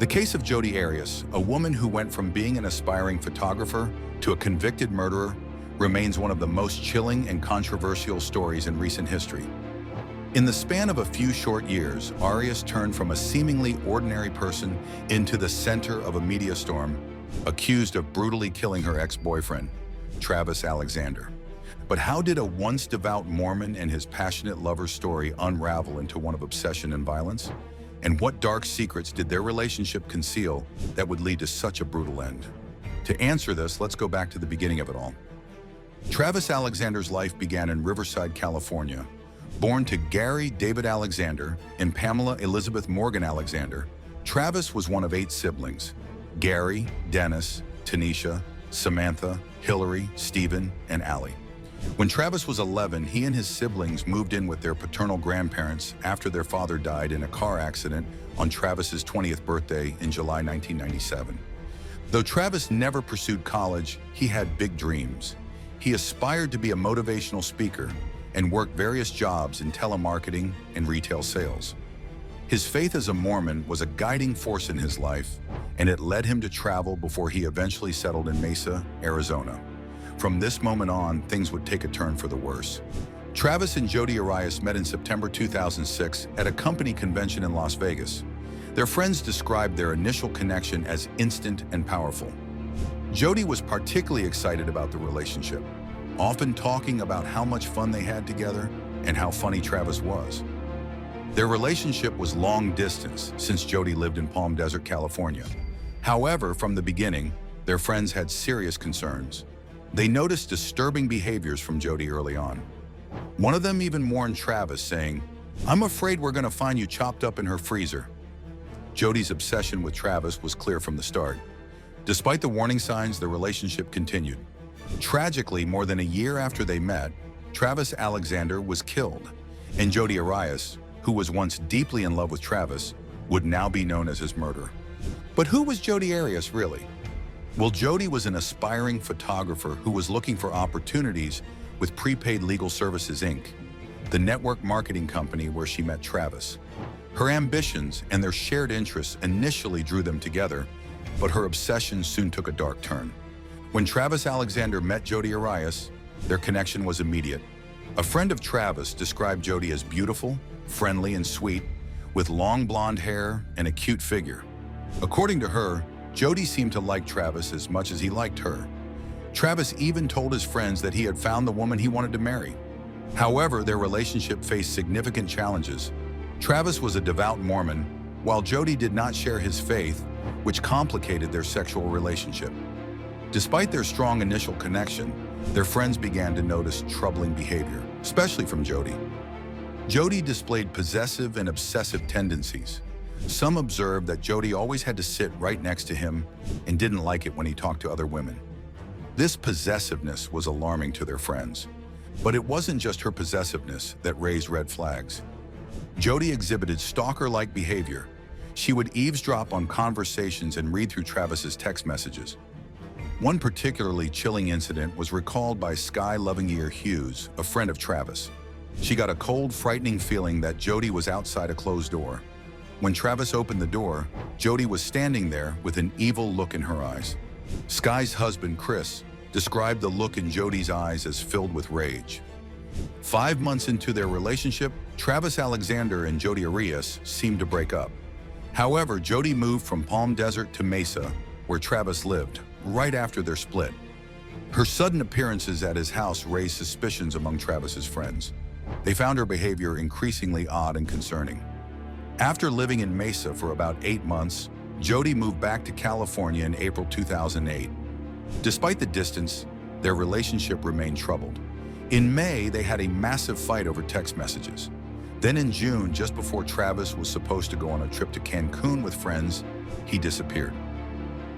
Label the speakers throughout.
Speaker 1: The case of Jodi Arias, a woman who went from being an aspiring photographer to a convicted murderer, remains one of the most chilling and controversial stories in recent history. In the span of a few short years, Arias turned from a seemingly ordinary person into the center of a media storm, accused of brutally killing her ex-boyfriend, Travis Alexander. But how did a once devout Mormon and his passionate lover's story unravel into one of obsession and violence? And what dark secrets did their relationship conceal that would lead to such a brutal end? To answer this, let's go back to the beginning of it all. Travis Alexander's life began in Riverside, California. Born to Gary David Alexander and Pamela Elizabeth Morgan Alexander, Travis was one of 8 siblings: Gary, Dennis, Tanisha, Samantha, Hillary, Stephen, and Allie. When Travis was 11, he and his siblings moved in with their paternal grandparents after their father died in a car accident on Travis's 20th birthday in July 1997. Though Travis never pursued college, he had big dreams. He aspired to be a motivational speaker and worked various jobs in telemarketing and retail sales. His faith as a Mormon was a guiding force in his life, and it led him to travel before he eventually settled in Mesa, Arizona. From this moment on, things would take a turn for the worse. Travis and Jodi Arias met in September 2006 at a company convention in Las Vegas. Their friends described their initial connection as instant and powerful. Jodi was particularly excited about the relationship, often talking about how much fun they had together and how funny Travis was. Their relationship was long distance since Jodi lived in Palm Desert, California. However, from the beginning, their friends had serious concerns. They noticed disturbing behaviors from Jodi early on. One of them even warned Travis, saying, "I'm afraid we're going to find you chopped up in her freezer." Jodi's obsession with Travis was clear from the start. Despite the warning signs, the relationship continued. Tragically, more than a year after they met, Travis Alexander was killed, and Jodi Arias, who was once deeply in love with Travis, would now be known as his murderer. But who was Jodi Arias really? Well, Jodi was an aspiring photographer who was looking for opportunities with Prepaid Legal Services, Inc., the network marketing company where she met Travis. Her ambitions and their shared interests initially drew them together, but her obsession soon took a dark turn. When Travis Alexander met Jodi Arias, their connection was immediate. A friend of Travis described Jodi as beautiful, friendly, and sweet, with long blonde hair and a cute figure. According to her, Jodi seemed to like Travis as much as he liked her. Travis even told his friends that he had found the woman he wanted to marry. However, their relationship faced significant challenges. Travis was a devout Mormon, while Jodi did not share his faith, which complicated their sexual relationship. Despite their strong initial connection, their friends began to notice troubling behavior, especially from Jodi. Jodi displayed possessive and obsessive tendencies. Some observed that Jodi always had to sit right next to him and didn't like it when he talked to other women. This possessiveness was alarming to their friends. But it wasn't just her possessiveness that raised red flags. Jodi exhibited stalker-like behavior. She would eavesdrop on conversations and read through Travis's text messages. One particularly chilling incident was recalled by Sky Loving-Ear Hughes, a friend of Travis. She got a cold, frightening feeling that Jodi was outside a closed door. When Travis opened the door, Jodi was standing there with an evil look in her eyes. Sky's husband, Chris, described the look in Jodi's eyes as filled with rage. 5 months into their relationship, Travis Alexander and Jodi Arias seemed to break up. However, Jodi moved from Palm Desert to Mesa, where Travis lived, right after their split. Her sudden appearances at his house raised suspicions among Travis's friends. They found her behavior increasingly odd and concerning. After living in Mesa for about 8 months, Jodi moved back to California in April 2008. Despite the distance, their relationship remained troubled. In May, they had a massive fight over text messages. Then in June, just before Travis was supposed to go on a trip to Cancun with friends, he disappeared.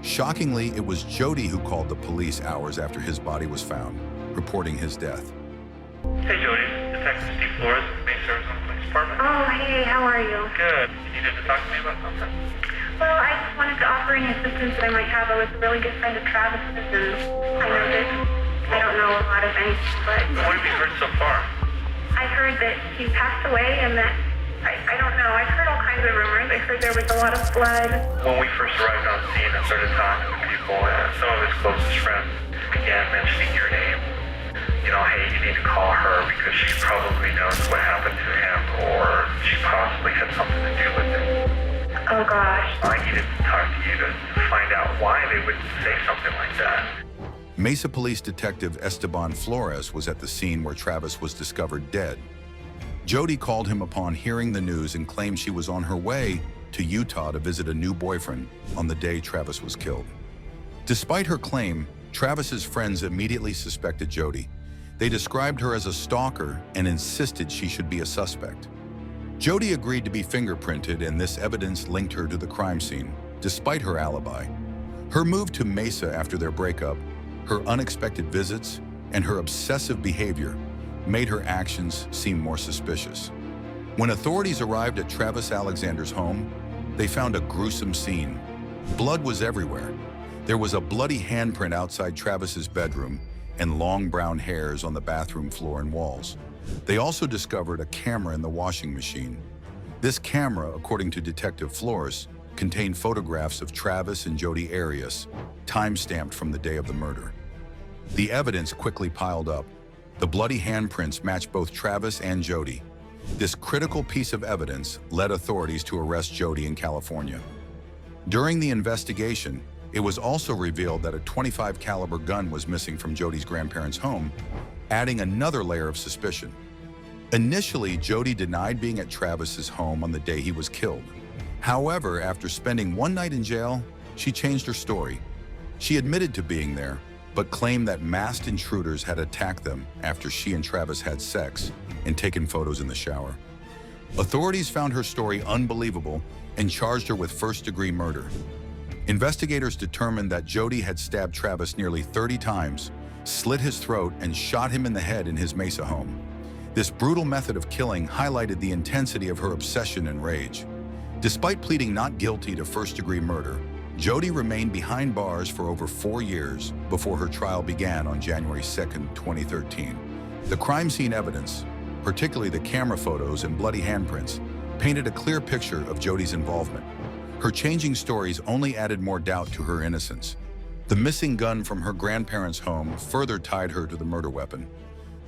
Speaker 1: Shockingly, it was Jodi who called the police hours after his body was found, reporting his death.
Speaker 2: Hey Jodi, Detective Steve Flores with the Mesa Arizona Police Department.
Speaker 3: Oh, hey, how are you?
Speaker 2: Good. You needed to talk to me about something?
Speaker 3: Well, I just wanted to offer any assistance that I might have. I was a really good friend of Travis's, and I know that I don't know a lot of anything, but
Speaker 2: What have you heard so far?
Speaker 3: I heard that he passed away and that I don't know. I've heard all kinds of rumors. I heard there was a lot of blood.
Speaker 2: When we first arrived on scene and started talking to people, some of his closest friends began mentioning your name. You know, hey, you need to call her because she probably knows what happened to him, or she possibly had something to do with it.
Speaker 3: Oh gosh.
Speaker 2: I needed to talk to you to find out why they would say something like that.
Speaker 1: Mesa Police Detective Esteban Flores was at the scene where Travis was discovered dead. Jodi called him upon hearing the news and claimed she was on her way to Utah to visit a new boyfriend on the day Travis was killed. Despite her claim, Travis's friends immediately suspected Jodi. They described her as a stalker and insisted she should be a suspect. Jodi agreed to be fingerprinted, and this evidence linked her to the crime scene, despite her alibi. Her move to Mesa after their breakup, her unexpected visits, and her obsessive behavior made her actions seem more suspicious. When authorities arrived at Travis Alexander's home, they found a gruesome scene. Blood was everywhere. There was a bloody handprint outside Travis's bedroom and long brown hairs on the bathroom floor and walls. They also discovered a camera in the washing machine. This camera, according to Detective Flores, contained photographs of Travis and Jodi Arias, time-stamped from the day of the murder. The evidence quickly piled up. The bloody handprints matched both Travis and Jodi. This critical piece of evidence led authorities to arrest Jodi in California. During the investigation, it was also revealed that a .25 caliber gun was missing from Jodi's grandparents' home, adding another layer of suspicion. Initially, Jodi denied being at Travis's home on the day he was killed. However, after spending one night in jail, she changed her story. She admitted to being there, but claimed that masked intruders had attacked them after she and Travis had sex and taken photos in the shower. Authorities found her story unbelievable and charged her with first-degree murder. Investigators determined that Jodi had stabbed Travis nearly 30 times, slit his throat, and shot him in the head in his Mesa home. This brutal method of killing highlighted the intensity of her obsession and rage. Despite pleading not guilty to first-degree murder, Jodi remained behind bars for over 4 years before her trial began on January 2, 2013. The crime scene evidence, particularly the camera photos and bloody handprints, painted a clear picture of Jodi's involvement. Her changing stories only added more doubt to her innocence. The missing gun from her grandparents' home further tied her to the murder weapon.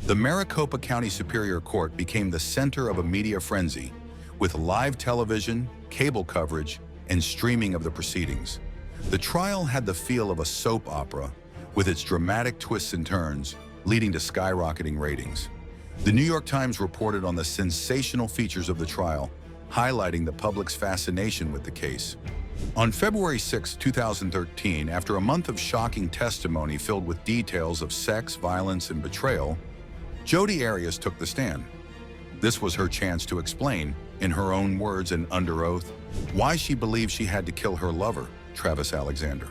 Speaker 1: The Maricopa County Superior Court became the center of a media frenzy, with live television, cable coverage, and streaming of the proceedings. The trial had the feel of a soap opera, with its dramatic twists and turns, leading to skyrocketing ratings. The New York Times reported on the sensational features of the trial, highlighting the public's fascination with the case. On February 6, 2013, after a month of shocking testimony filled with details of sex, violence, and betrayal, Jodi Arias took the stand. This was her chance to explain, in her own words and under oath, why she believed she had to kill her lover, Travis Alexander.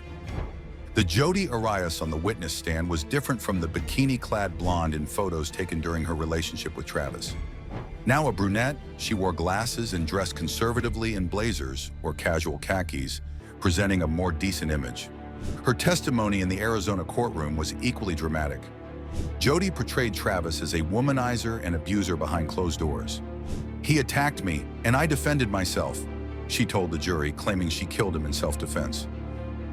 Speaker 1: The Jodi Arias on the witness stand was different from the bikini-clad blonde in photos taken during her relationship with Travis. Now a brunette, she wore glasses and dressed conservatively in blazers or casual khakis, presenting a more decent image. Her testimony in the Arizona courtroom was equally dramatic. Jodi portrayed Travis as a womanizer and abuser behind closed doors. "He attacked me, and I defended myself," she told the jury, claiming she killed him in self-defense.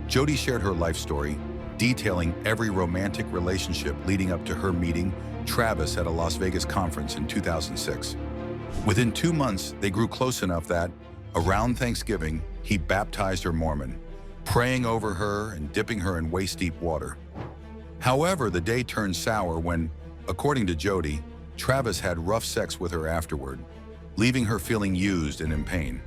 Speaker 1: Jodi shared her life story, detailing every romantic relationship leading up to her meeting Travis at a Las Vegas conference in 2006. Within 2 months, they grew close enough that, around Thanksgiving, he baptized her Mormon, praying over her and dipping her in waist-deep water. However, the day turned sour when, according to Jodi, Travis had rough sex with her afterward, leaving her feeling used and in pain.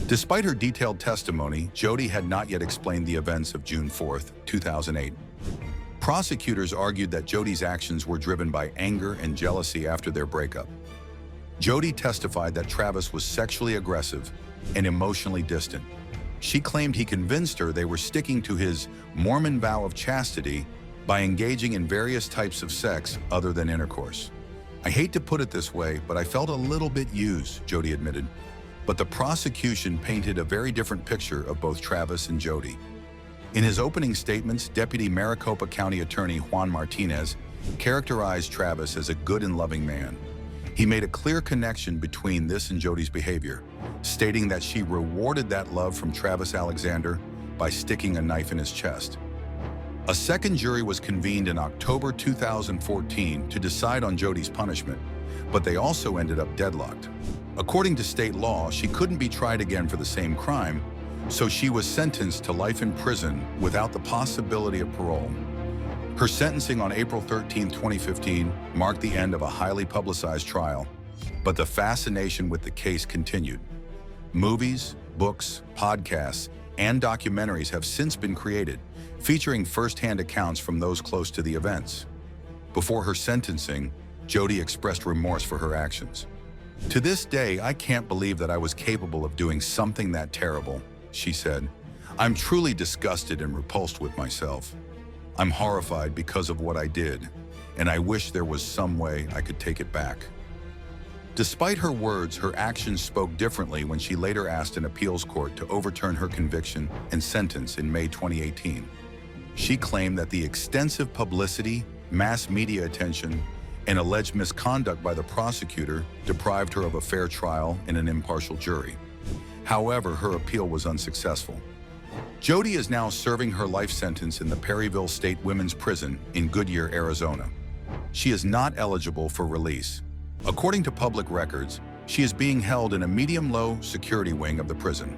Speaker 1: Despite her detailed testimony, Jodi had not yet explained the events of June 4, 2008. Prosecutors argued that Jodi's actions were driven by anger and jealousy after their breakup. Jodi testified that Travis was sexually aggressive and emotionally distant. She claimed he convinced her they were sticking to his Mormon vow of chastity by engaging in various types of sex other than intercourse. "I hate to put it this way, but I felt a little bit used," Jodi admitted. But the prosecution painted a very different picture of both Travis and Jodi. In his opening statements, Deputy Maricopa County Attorney Juan Martinez characterized Travis as a good and loving man. He made a clear connection between this and Jodi's behavior, stating that she rewarded that love from Travis Alexander by sticking a knife in his chest. A second jury was convened in October 2014 to decide on Jodi's punishment, but they also ended up deadlocked. According to state law, she couldn't be tried again for the same crime, so she was sentenced to life in prison without the possibility of parole. Her sentencing on April 13, 2015, marked the end of a highly publicized trial, but the fascination with the case continued. Movies, books, podcasts, and documentaries have since been created, featuring first-hand accounts from those close to the events. Before her sentencing, Jodi expressed remorse for her actions. "To this day, I can't believe that I was capable of doing something that terrible," she said. "I'm truly disgusted and repulsed with myself. I'm horrified because of what I did, and I wish there was some way I could take it back." Despite her words, her actions spoke differently when she later asked an appeals court to overturn her conviction and sentence in May 2018. She claimed that the extensive publicity, mass media attention, and alleged misconduct by the prosecutor deprived her of a fair trial and an impartial jury. However, her appeal was unsuccessful. Jodi is now serving her life sentence in the Perryville State Women's Prison in Goodyear, Arizona. She is not eligible for release. According to public records, she is being held in a medium-low security wing of the prison.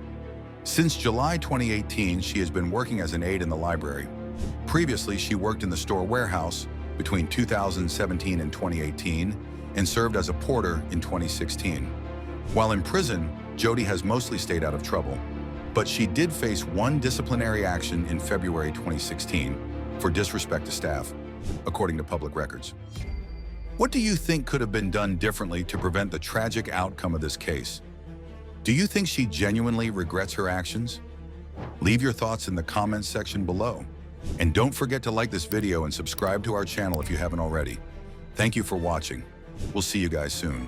Speaker 1: Since July 2018, she has been working as an aide in the library. Previously, she worked in the store warehouse between 2017 and 2018 and served as a porter in 2016. While in prison, Jodi has mostly stayed out of trouble, but she did face one disciplinary action in February 2016 for disrespect to staff, according to public records. What do you think could have been done differently to prevent the tragic outcome of this case? Do you think she genuinely regrets her actions? Leave your thoughts in the comments section below. And don't forget to like this video and subscribe to our channel if you haven't already. Thank you for watching. We'll see you guys soon.